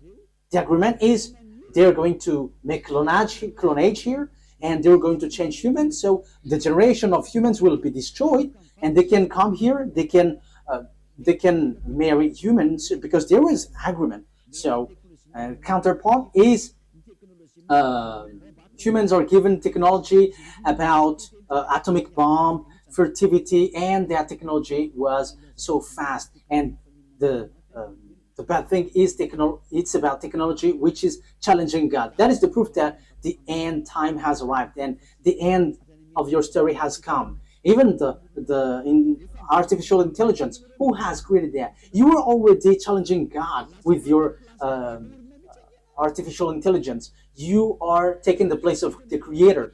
the agreement is, they're going to make clonage here, and they're going to change humans. So the generation of humans will be destroyed, and they can come here. They can marry humans because there is agreement. So counterpart is humans are given technology about atomic bomb, fertility, and that technology was so fast. And the bad thing is it's about technology which is challenging God. That is the proof that the end time has arrived and the end of your story has come. Even in artificial intelligence, who has created that? You are already challenging God with your artificial intelligence. You are taking the place of the creator.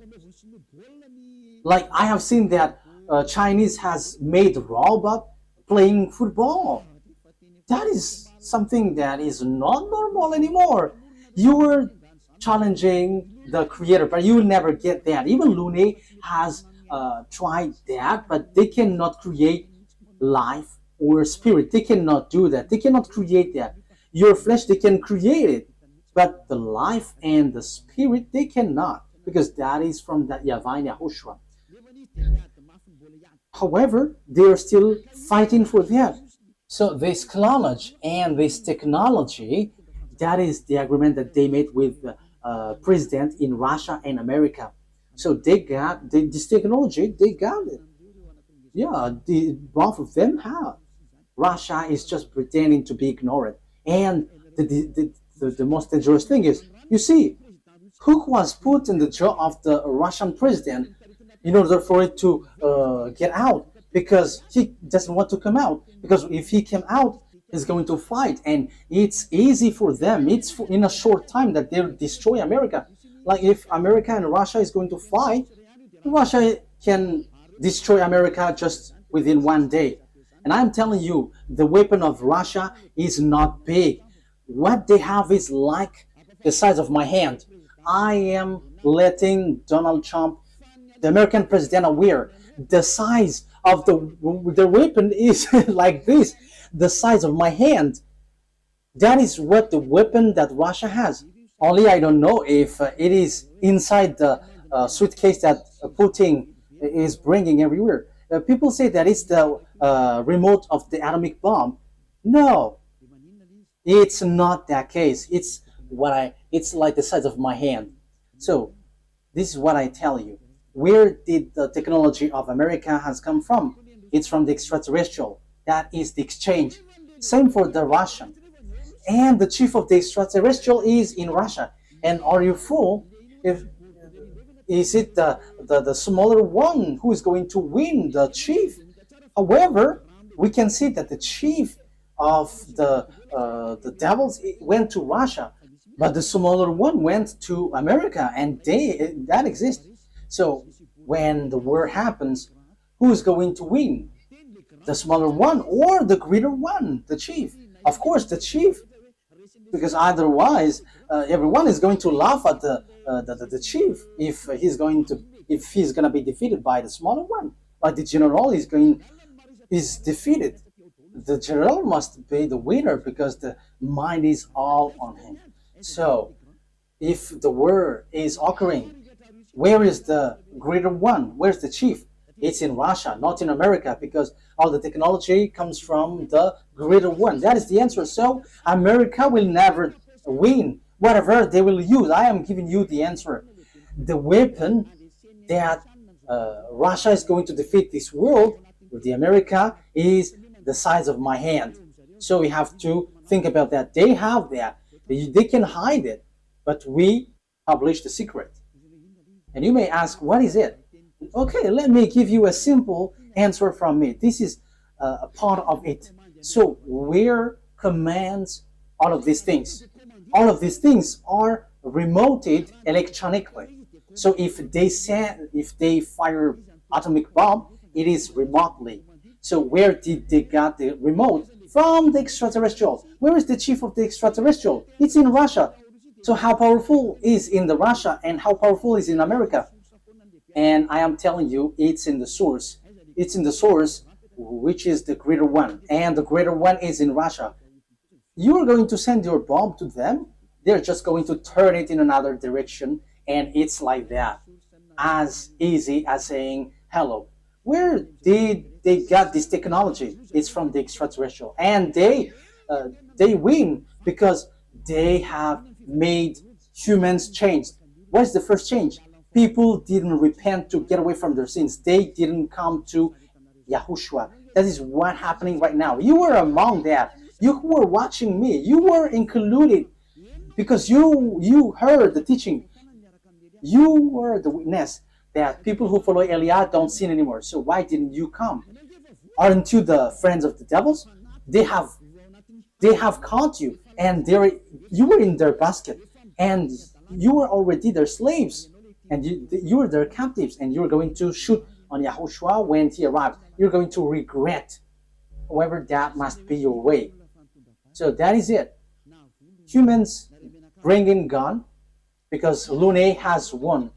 Like I have seen that Chinese has made robot playing football. That is something that is not normal anymore. You are challenging the creator, but you will never get that. Even Looney has tried that, but they cannot create life or spirit. They cannot do that. They cannot create that. Your flesh, they can create it, but the life and the spirit, they cannot, because that is from that YAHVAH and YAHOSHUAH. However, they are still fighting for that. So this clonage and this technology, that is the agreement that they made with the president in Russia and America. So they got this technology, they got it. Yeah, both of them have. Russia is just pretending to be ignored. And the most dangerous thing is, you see, who was put in the jaw of the Russian president in order for it to get out, because he doesn't want to come out. Because if he came out, he's going to fight, and it's easy for them. It's in a short time that they'll destroy America. Like if America and Russia is going to fight, Russia can destroy America just within one day. And I'm telling you, the weapon of Russia is not big. What they have is like the size of my hand. I am letting Donald Trump, the American president, aware the size of the weapon is like this, the size of my hand. That is what the weapon that Russia has. Only I don't know if it is inside the suitcase that Putin is bringing everywhere. People say that it's the remote of the atomic bomb. No, it's not that case. It's like the size of my hand. So this is what I tell you. where did the technology of America has come from? It's from the extraterrestrial. That is the exchange. Same for the Russian. And the chief of the extraterrestrial is in Russia. And are you fool? If is it the smaller one who is going to win, the chief? However, we can see that the chief of the devils went to Russia, but the smaller one went to America, and that exists. So when the war happens, who is going to win? The smaller one or the greater one, the chief? Of course, the chief, because otherwise everyone is going to laugh at the chief if he's going to be defeated by the smaller one. But the general is defeated. The general must be the winner because the mind is all on him. So if the war is occurring, where is the greater one? Where's the chief? It's in Russia, not in America, because all the technology comes from the greater one. That is the answer. So America will never win. Whatever they will use, I am giving you the answer. The weapon that Russia is going to defeat this world with the America is the size of my hand. So we have to think about that. They have that. They can hide it, but we publish the secret. And you may ask, what is it? Okay, let me give you a simple answer from me. This is a part of it. So where commands all of these things? All of these things are remoted electronically. So if they fire atomic bomb, it is remotely. So where did they get the remote? From the extraterrestrial. Where is the chief of the extraterrestrial? It's in Russia. So how powerful is in the Russia and how powerful is in America? And I am telling you, it's in the source. It's in the source, which is the greater one. And the greater one is in Russia. You are going to send your bomb to them. They're just going to turn it in another direction. And it's like that. As easy as saying hello. Where did they get this technology? It's from the extraterrestrial. And they win because they have made humans change. What is the first change? People didn't repent to get away from their sins. They didn't come to YAHOSHUAH. That is what's happening right now. You were among that. You who were watching me, you were included because you heard the teaching. You were the witness that people who follow Eliah don't sin anymore. So why didn't you come? Aren't you the friends of the devils? They have caught you, and you were in their basket, and you were already their slaves, and you were their captives, and you're going to shoot on YAHOSHUAH when he arrives. You're going to regret. However, that must be your way. So that is it. Humans bring in gun because Lune has won.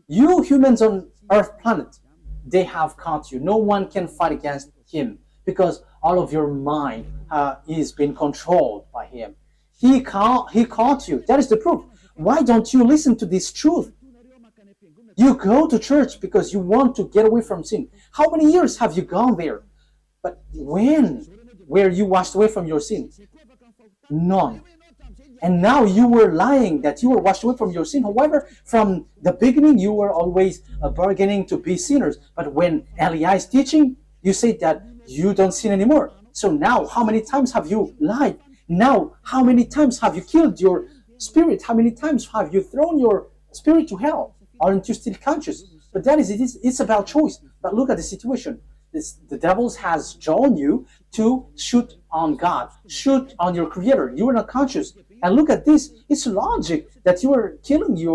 You humans on Earth planet, they have caught you. No one can fight against him because all of your mind is being controlled by him. He caught you. That is the proof. Why don't you listen to this truth? You go to church because you want to get away from sin. How many years have you gone there? But when were you washed away from your sin? None. And now you were lying that you were washed away from your sin. However, from the beginning, you were always bargaining to be sinners. But when Eliah is teaching, you say that you don't sin anymore. So now, how many times have you lied? Now, how many times have you killed your spirit? How many times have you thrown your spirit to hell? Aren't you still conscious? But that is it. It's about choice. But look at the situation. The devil has drawn you to shoot on God, shoot on your Creator. You are not conscious. And look at this. It's logic that you are killing you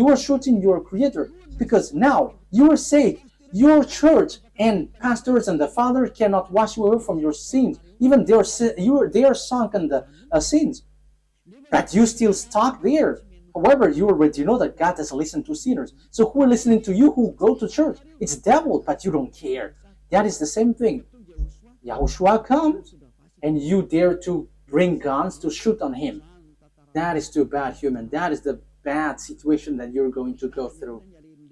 are shooting your Creator, because now you are saved. Your church and pastors and the Father cannot wash you away from your sins. Even they are sunk in the sins, but you still stuck there. However, you already know that God doesn't listen to sinners. So who are listening to you who go to church? It's devil, but you don't care. That is the same thing. YAHOSHUAH comes, and you dare to bring guns to shoot on him. That is too bad, human. That is the bad situation that you're going to go through.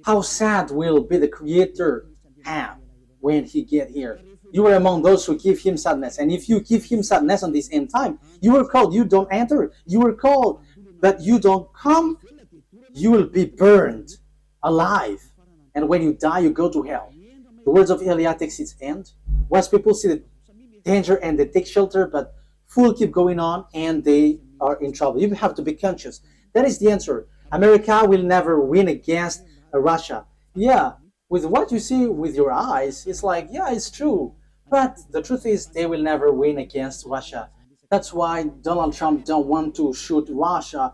How sad will be the Creator have when he get here? You are among those who give him sadness. And if you give him sadness on this end time, you were called, you don't enter. You were called, but you don't come, you will be burned. alive. And when you die, you go to hell. The words of Eliah takes its end. Wise people see the danger and they take shelter, but fools keep going on and they are in trouble. You have to be conscious. That is the answer. America will never win against Russia. Yeah, with what you see with your eyes, it's like, yeah, it's true. But the truth is, they will never win against Russia. That's why Donald Trump don't want to shoot Russia.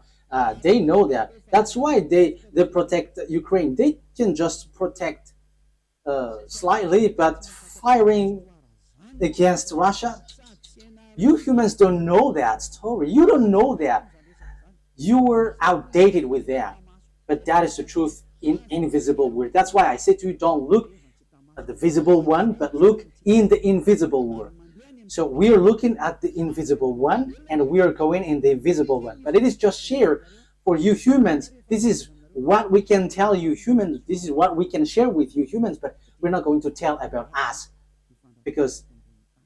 They know that. That's why they protect Ukraine. They can just protect slightly, but firing against Russia, you humans don't know that story. You don't know that. You were outdated with that. But that is the truth in invisible world. That's why I say to you, don't look at the visible one, but look in the invisible world. So we are looking at the invisible one, and we are going in the invisible one. But it is just share for you humans. This is what we can tell you humans. This is what we can share with you humans, but we're not going to tell about us, because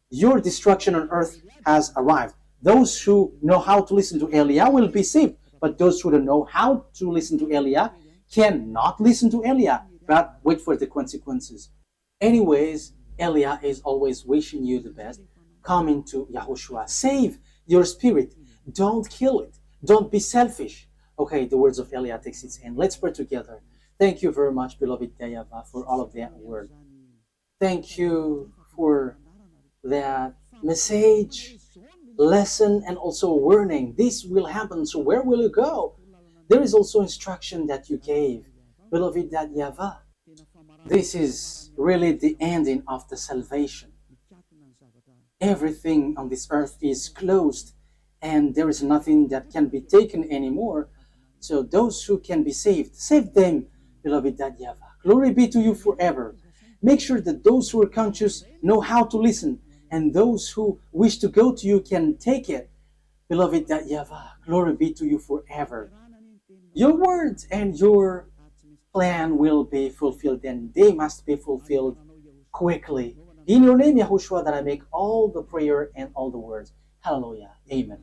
your destruction on earth has arrived. Those who know how to listen to Eliah will be saved, but those who don't know how to listen to Eliah cannot listen to Eliah, but wait for the consequences. Anyways, Eliah is always wishing you the best. Come into YAHOSHUAH. Save your spirit. Don't kill it. Don't be selfish. Okay, the words of Eliah takes its end. Let's pray together. Thank you very much, beloved YAHVAH, for all of that word. Thank you for that message, lesson, and also warning. This will happen, so where will you go? There is also instruction that you gave, beloved YAHVAH. This is really the ending of the salvation. Everything on this earth is closed, and there is nothing that can be taken anymore. So those who can be saved, save them, beloved YAHVAH. Glory be to you forever. Make sure that those who are conscious know how to listen, and those who wish to go to you can take it. Beloved YAHVAH, glory be to you forever. Your words and your plan will be fulfilled, and they must be fulfilled quickly. In your name, YAHOSHUAH, that I make all the prayer and all the words. Hallelujah. Amen.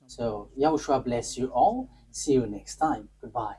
So, YAHOSHUAH bless you all. See you next time. Goodbye.